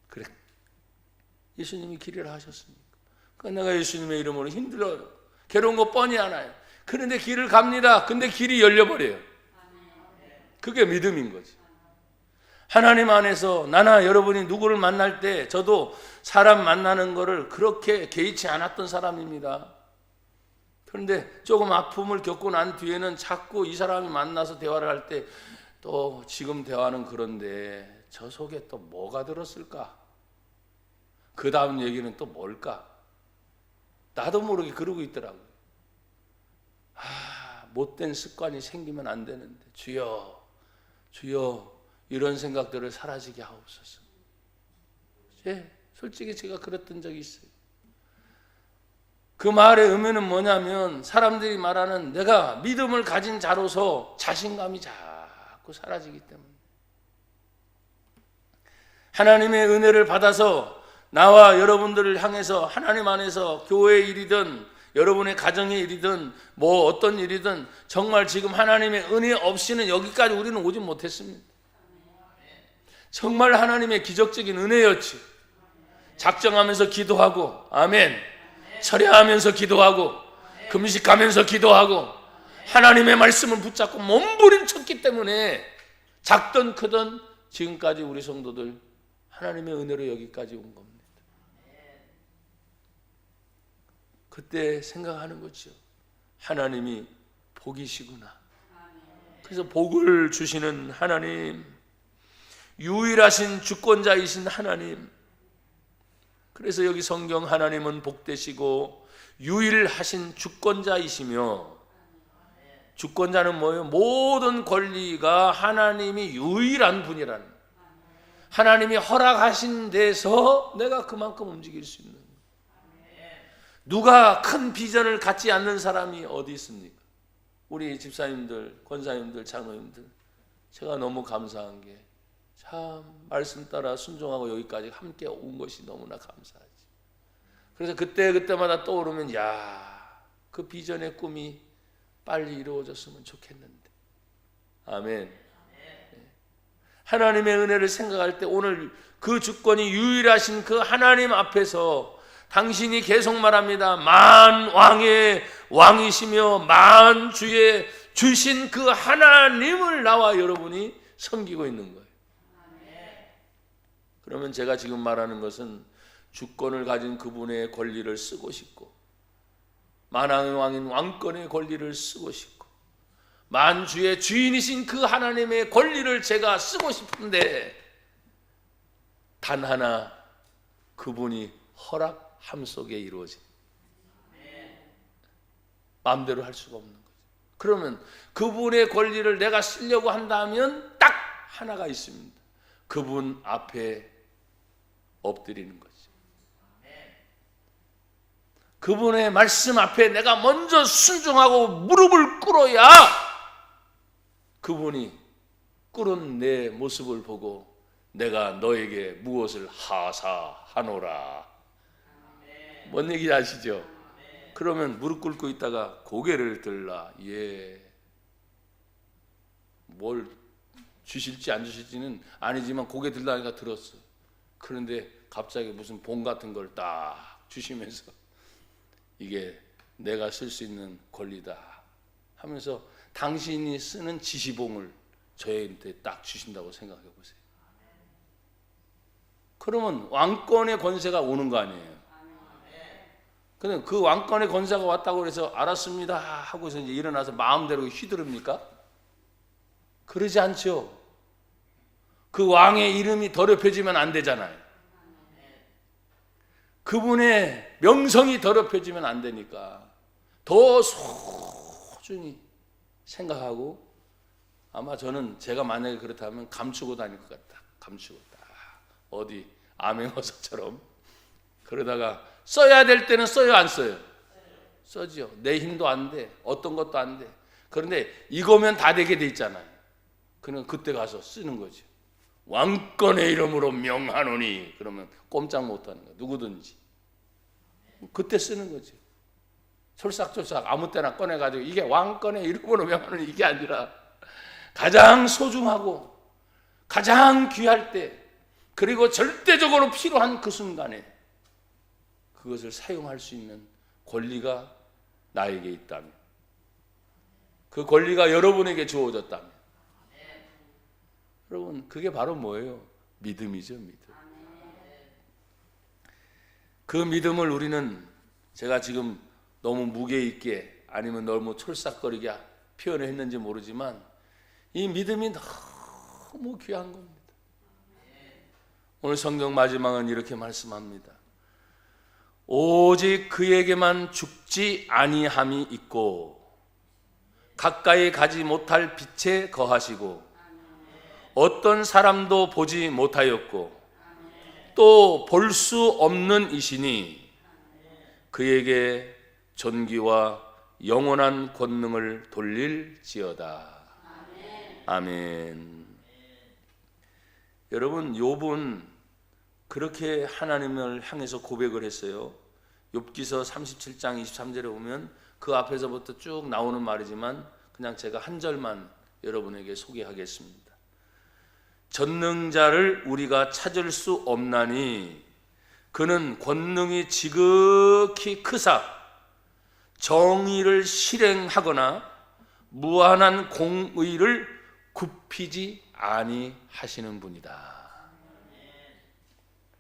그래, 예수님이 길이라 하셨으니까. 그러니까 내가 예수님의 이름으로 힘들어요, 괴로운 거 뻔히 알아요. 그런데 길을 갑니다. 근데 길이 열려버려요. 그게 믿음인 거지. 하나님 안에서 나나 여러분이 누구를 만날 때, 저도 사람 만나는 거를 그렇게 개의치 않았던 사람입니다. 그런데 조금 아픔을 겪고 난 뒤에는 자꾸 이 사람이 만나서 대화를 할 때 또 지금 대화는 그런데 저 속에 또 뭐가 들었을까? 그 다음 얘기는 또 뭘까? 나도 모르게 그러고 있더라고요. 못된 습관이 생기면 안 되는데 주여, 주여, 이런 생각들을 사라지게 하옵소서. 솔직히 제가 그랬던 적이 있어요. 그 말의 의미는 뭐냐면 사람들이 말하는 내가 믿음을 가진 자로서 자신감이 자꾸 사라지기 때문에, 하나님의 은혜를 받아서 나와 여러분들을 향해서 하나님 안에서 교회의 일이든 여러분의 가정의 일이든 뭐 어떤 일이든 정말 지금 하나님의 은혜 없이는 여기까지 우리는 오지 못했습니다. 정말 하나님의 기적적인 은혜였지. 작정하면서 기도하고, 아멘, 철야하면서 기도하고, 금식하면서 기도하고, 하나님의 말씀을 붙잡고 몸부림쳤기 때문에 작든 크든 지금까지 우리 성도들 하나님의 은혜로 여기까지 온 겁니다. 그때 생각하는 거죠. 하나님이 복이시구나. 그래서 복을 주시는 하나님, 유일하신 주권자이신 하나님. 그래서 여기 성경 하나님은 복되시고 유일하신 주권자이시며, 주권자는 뭐예요? 모든 권리가 하나님이 유일한 분이라는, 하나님이 허락하신 데서 내가 그만큼 움직일 수 있는. 누가 큰 비전을 갖지 않는 사람이 어디 있습니까? 우리 집사님들, 권사님들, 장로님들, 제가 너무 감사한 게 참 말씀 따라 순종하고 여기까지 함께 온 것이 너무나 감사하지. 그래서 그때마다 떠오르면 그 비전의 꿈이 빨리 이루어졌으면 좋겠는데. 아멘. 하나님의 은혜를 생각할 때 오늘 그 주권이 유일하신 그 하나님 앞에서 당신이 계속 말합니다. 만왕의 왕이시며 만주의 주신 그 하나님을 나와 여러분이 섬기고 있는 거예요. 그러면 제가 지금 말하는 것은 주권을 가진 그분의 권리를 쓰고 싶고, 만왕의 왕인 왕권의 권리를 쓰고 싶고, 만주의 주인이신 그 하나님의 권리를 제가 쓰고 싶은데, 단 하나 그분이 허락함 속에 이루어진, 마음대로 할 수가 없는 거죠. 그러면 그분의 권리를 내가 쓰려고 한다면 딱 하나가 있습니다. 그분 앞에 엎드리는 거죠. 그분의 말씀 앞에 내가 먼저 순종하고 무릎을 꿇어야 그분이 꿇은 내 모습을 보고 내가 너에게 무엇을 하사하노라. 뭔 얘기 아시죠? 그러면 무릎 꿇고 있다가 고개를 들라. 예. 뭘 주실지 안 주실지는 아니지만 고개 들라니까 들었어. 그런데 갑자기 무슨 봉 같은 걸 딱 주시면서 이게 내가 쓸 수 있는 권리다 하면서 당신이 쓰는 지시봉을 저희한테 딱 주신다고 생각해 보세요. 그러면 왕권의 권세가 오는 거 아니에요. 근데 그 왕권의 권세가 왔다고 해서 알았습니다 하고서 이제 일어나서 마음대로 휘두릅니까? 그러지 않죠. 그 왕의 이름이 더럽혀지면 안 되잖아요. 그분의 명성이 더럽혀지면 안 되니까 더 소중히 생각하고, 아마 저는 제가 만약에 그렇다면 감추고 다닐 것 같다. 감추고 딱 어디 암행어사처럼. 그러다가 써야 될 때는 써요, 안 써요? 써죠. 내 힘도 안 돼, 어떤 것도 안 돼. 그런데 이거면 다 되게 돼 있잖아요. 그냥 그때 가서 쓰는 거죠. 왕권의 이름으로 명하노니, 그러면 꼼짝 못하는 거예요. 누구든지 그때 쓰는 거죠. 솔싹솔싹 아무 때나 꺼내가지고 이게 왕권의 이름으로 명하노니 이게 아니라 가장 소중하고 가장 귀할 때, 그리고 절대적으로 필요한 그 순간에 그것을 사용할 수 있는 권리가 나에게 있다면, 그 권리가 여러분에게 주어졌다면, 여러분 그게 바로 뭐예요? 믿음이죠. 믿음. 그 믿음을 우리는, 제가 지금 너무 무게 있게 아니면 너무 촐싹거리게 표현을 했는지 모르지만 이 믿음이 너무 귀한 겁니다. 오늘 성경 마지막은 이렇게 말씀합니다. 오직 그에게만 죽지 아니함이 있고 가까이 가지 못할 빛에 거하시고 어떤 사람도 보지 못하였고 또 볼 수 없는 이시니 그에게 존귀와 영원한 권능을 돌릴지어다. 아멘. 여러분, 욥은 그렇게 하나님을 향해서 고백을 했어요. 욥기서 37장 23절에 보면 그 앞에서부터 쭉 나오는 말이지만 그냥 제가 한 절만 여러분에게 소개하겠습니다. 전능자를 우리가 찾을 수 없나니 그는 권능이 지극히 크사 정의를 실행하거나 무한한 공의를 굽히지 아니하시는 분이다.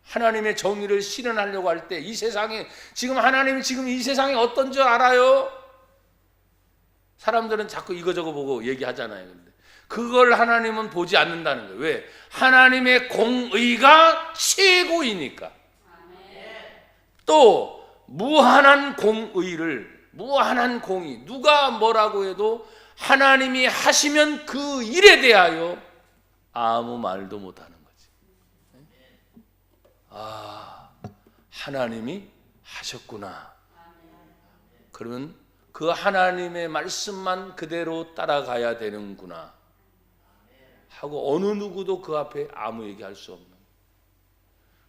하나님의 정의를 실현하려고 할 때 이 세상에 지금 하나님이 지금 이 세상에 어떤 줄 알아요? 사람들은 자꾸 이거저거 보고 얘기하잖아요. 근데 그걸 하나님은 보지 않는다는 거예요. 왜? 하나님의 공의가 최고이니까. 또 무한한 공의를, 무한한 공의, 누가 뭐라고 해도 하나님이 하시면 그 일에 대하여 아무 말도 못하는 거지. 아, 하나님이 하셨구나. 그러면 그 하나님의 말씀만 그대로 따라가야 되는구나 하고 어느 누구도 그 앞에 아무 얘기할 수 없는,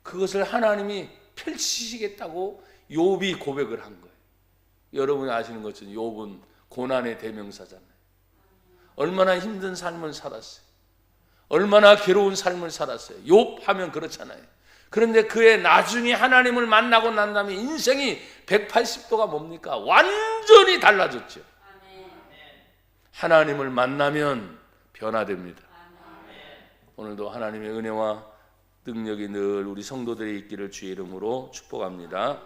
그것을 하나님이 펼치시겠다고 욥이 고백을 한 거예요. 여러분이 아시는 것처럼 욥은 고난의 대명사잖아요. 얼마나 힘든 삶을 살았어요. 얼마나 괴로운 삶을 살았어요. 욥 하면 그렇잖아요. 그런데 그의 나중에 하나님을 만나고 난 다음에 인생이 180도가 뭡니까? 완전히 달라졌죠. 하나님을 만나면 변화됩니다. 오늘도 하나님의 은혜와 능력이 늘 우리 성도들이 있기를 주의 이름으로 축복합니다.